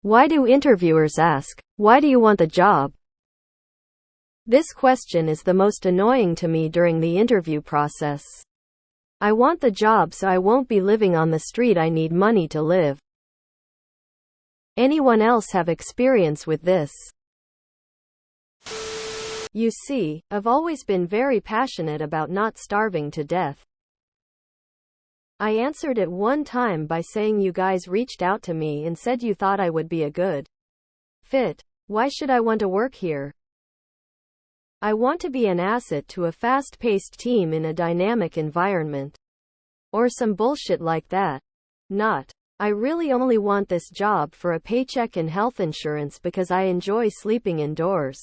Why do interviewers ask, "Why do you want the job?" This question is the most annoying to me during the interview process. I want the job so I won't be living on the street. I need money to live. Anyone else have experience with this? You see, I've always been very passionate about not starving to death. I answered it one time by saying you guys reached out to me and said you thought I would be a good fit. Why should I want to work here? I want to be an asset to a fast-paced team in a dynamic environment. Or some bullshit like that. Not, I really only want this job for a paycheck and health insurance because I enjoy sleeping indoors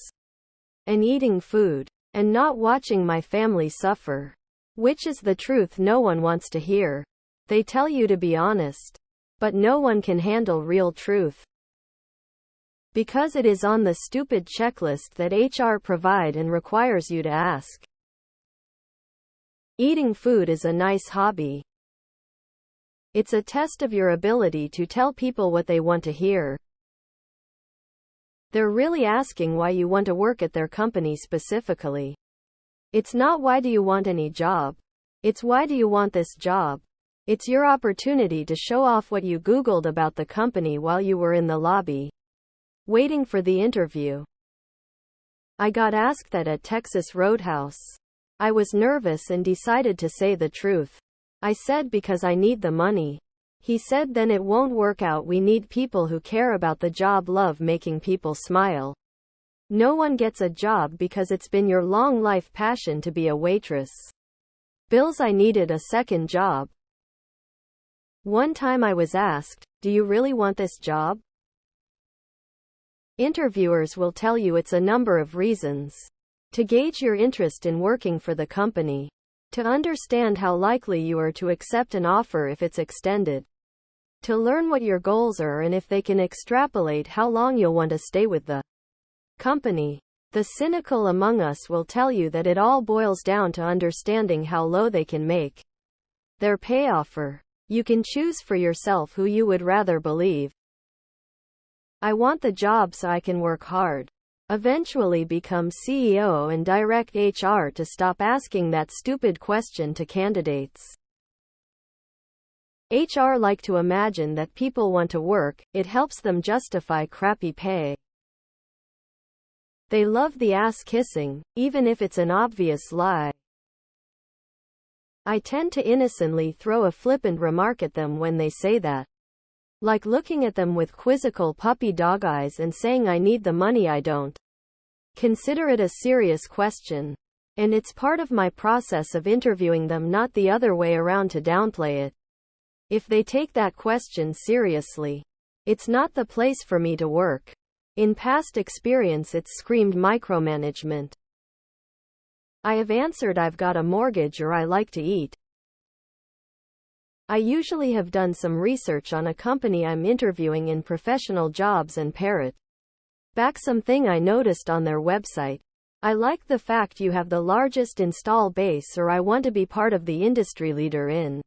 and eating food and not watching my family suffer. Which is the truth no one wants to hear. They tell you to be honest. But no one can handle real truth. Because it is on the stupid checklist that HR provide and requires you to ask. Eating food is a nice hobby. It's a test of your ability to tell people what they want to hear. They're really asking why you want to work at their company specifically. It's not why do you want any job. It's why do you want this job. It's your opportunity to show off what you Googled about the company while you were in the lobby, waiting for the interview. I got asked that at Texas Roadhouse. I was nervous and decided to say the truth. I said because I need the money. He said then it won't work out. We need people who care about the job, love making people smile. No one gets a job because it's been your long life passion to be a waitress. Bills. I needed a second job. One time I was asked, "Do you really want this job?" Interviewers will tell you it's a number of reasons. To gauge your interest in working for the company. To understand how likely you are to accept an offer if it's extended. To learn what your goals are and if they can extrapolate how long you'll want to stay with the company. The cynical among us will tell you that it all boils down to understanding how low they can make their pay offer. You can choose for yourself who you would rather believe. I want the job so I can work hard. Eventually become CEO and direct HR to stop asking that stupid question to candidates. HR like to imagine that people want to work. It helps them justify crappy pay. They love the ass kissing, even if it's an obvious lie. I tend to innocently throw a flippant remark at them when they say that. Like looking at them with quizzical puppy dog eyes and saying I need the money. I don't consider it a serious question. And it's part of my process of interviewing them, not the other way around to downplay it. If they take that question seriously, it's not the place for me to work. In past experience it's screamed micromanagement. I have answered I've got a mortgage or I like to eat. I usually have done some research on a company I'm interviewing in professional jobs and parrot back something I noticed on their website. I like the fact you have the largest install base, or I want to be part of the industry leader in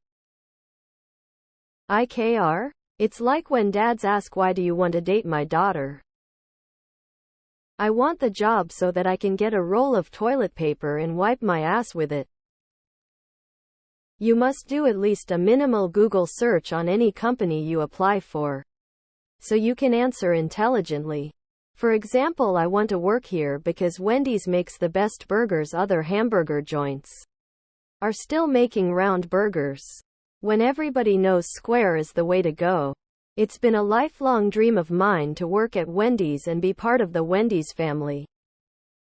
IKR. It's like when dads ask why do you want to date my daughter? I want the job so that I can get a roll of toilet paper and wipe my ass with it. You must do at least a minimal Google search on any company you apply for, so you can answer intelligently. For example, I want to work here because Wendy's makes the best burgers. Other hamburger joints are still making round burgers, when everybody knows square is the way to go. It's been a lifelong dream of mine to work at Wendy's and be part of the Wendy's family.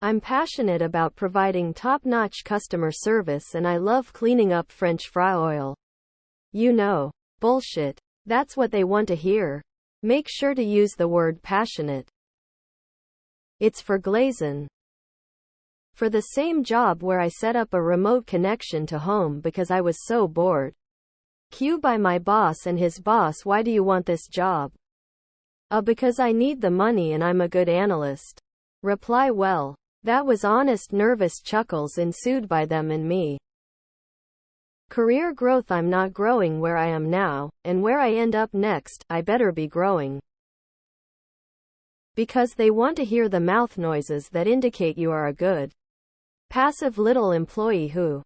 I'm passionate about providing top-notch customer service and I love cleaning up French fry oil. You know, bullshit. That's what they want to hear. Make sure to use the word passionate. It's for Glazen. For the same job where I set up a remote connection to home because I was so bored. Q by my boss and his boss. Why do you want this job? Because I need the money and I'm a good analyst. Reply well. That was honest. Nervous chuckles ensued by them and me. Career growth. I'm not growing where I am now, and where I end up next, I better be growing. Because they want to hear the mouth noises that indicate you are a good, passive little employee who,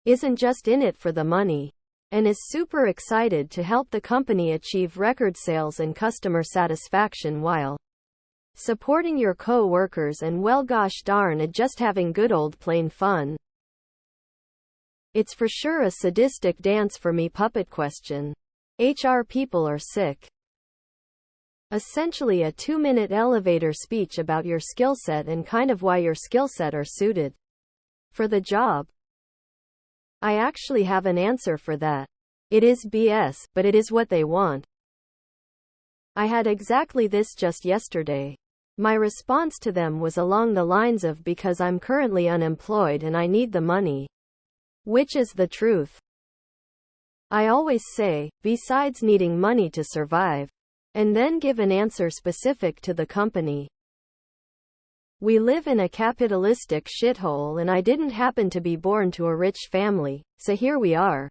isn't just in it for the money, and is super excited to help the company achieve record sales and customer satisfaction while supporting your co-workers and, well, gosh darn it, just having good old plain fun. It's for sure a sadistic dance for me puppet question. HR people are sick. Essentially a 2-minute elevator speech about your skill set and kind of why your skill set are suited for the job. I actually have an answer for that. It is BS, but it is what they want. I had exactly this just yesterday. My response to them was along the lines of, because I'm currently unemployed and I need the money. Which is the truth. I always say, besides needing money to survive, and then give an answer specific to the company. We live in a capitalistic shithole and I didn't happen to be born to a rich family, so here we are.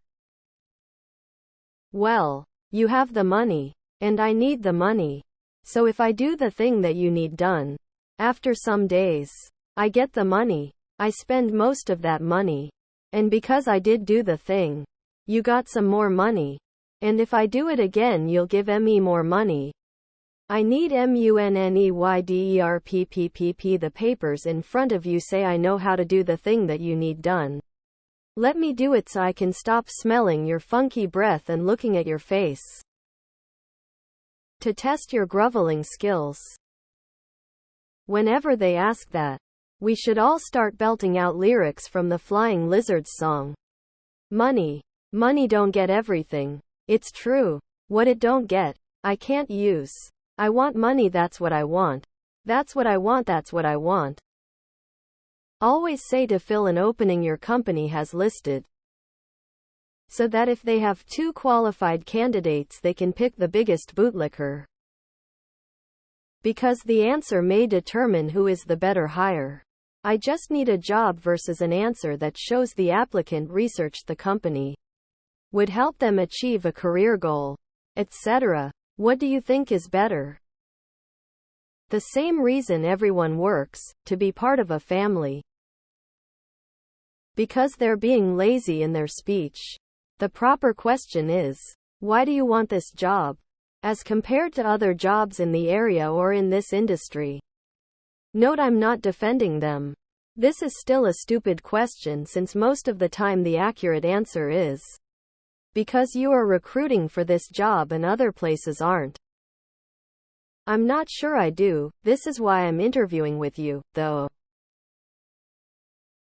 Well, you have the money, and I need the money. So if I do the thing that you need done, after some days, I get the money. I spend most of that money. And because I did do the thing, you got some more money. And if I do it again, you'll give me more money. I need MUNNEYDERPPPP. The papers in front of you say I know how to do the thing that you need done. Let me do it so I can stop smelling your funky breath and looking at your face. To test your groveling skills. Whenever they ask that, we should all start belting out lyrics from the Flying Lizards song. Money. Money don't get everything. It's true. What it don't get, I can't use. I want money, that's what I want. That's what I want, that's what I want. Always say to fill an opening your company has listed, so that if they have 2 qualified candidates they can pick the biggest bootlicker. Because the answer may determine who is the better hire. I just need a job versus an answer that shows the applicant researched the company, would help them achieve a career goal, etc. What do you think is better? The same reason everyone works, to be part of a family. Because they're being lazy in their speech. The proper question is, why do you want this job? As compared to other jobs in the area or in this industry. Note I'm not defending them. This is still a stupid question since most of the time the accurate answer is, because you are recruiting for this job and other places aren't. I'm not sure I do. This is why I'm interviewing with you, though.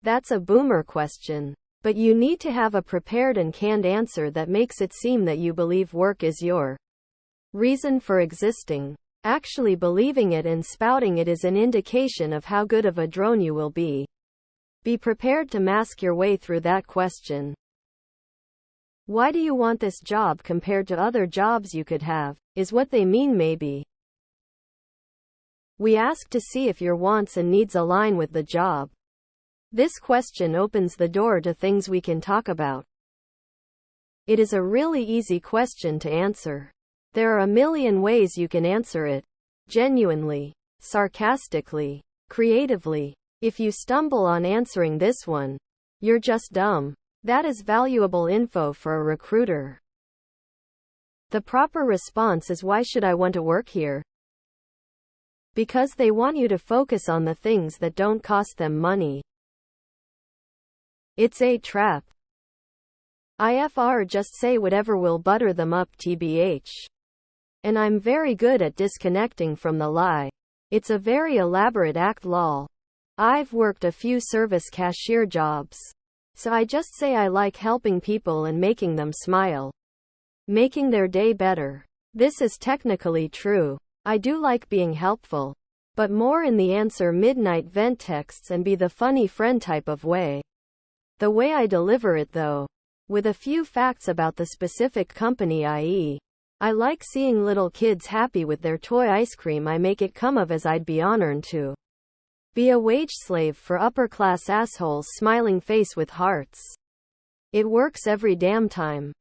That's a boomer question. But you need to have a prepared and canned answer that makes it seem that you believe work is your reason for existing. Actually believing it and spouting it is an indication of how good of a drone you will be. Be prepared to mask your way through that question. Why do you want this job compared to other jobs you could have, is what they mean maybe. We ask to see if your wants and needs align with the job. This question opens the door to things we can talk about. It is a really easy question to answer. There are a million ways you can answer it. Genuinely, sarcastically, creatively. If you stumble on answering this one, you're just dumb. That is valuable info for a recruiter. The proper response is, why should I want to work here? Because they want you to focus on the things that don't cost them money. It's a trap. IFR, just say whatever will butter them up tbh. And I'm very good at disconnecting from the lie. It's a very elaborate act lol. I've worked a few service cashier jobs. So I just say I like helping people and making them smile. Making their day better. This is technically true. I do like being helpful. But more in the answer midnight vent texts and be the funny friend type of way. The way I deliver it though, with a few facts about the specific company, i.e., I like seeing little kids happy with their toy ice cream. I make it come of as I'd be honored to be a wage slave for upper class assholes, smiling face with hearts. It works every damn time.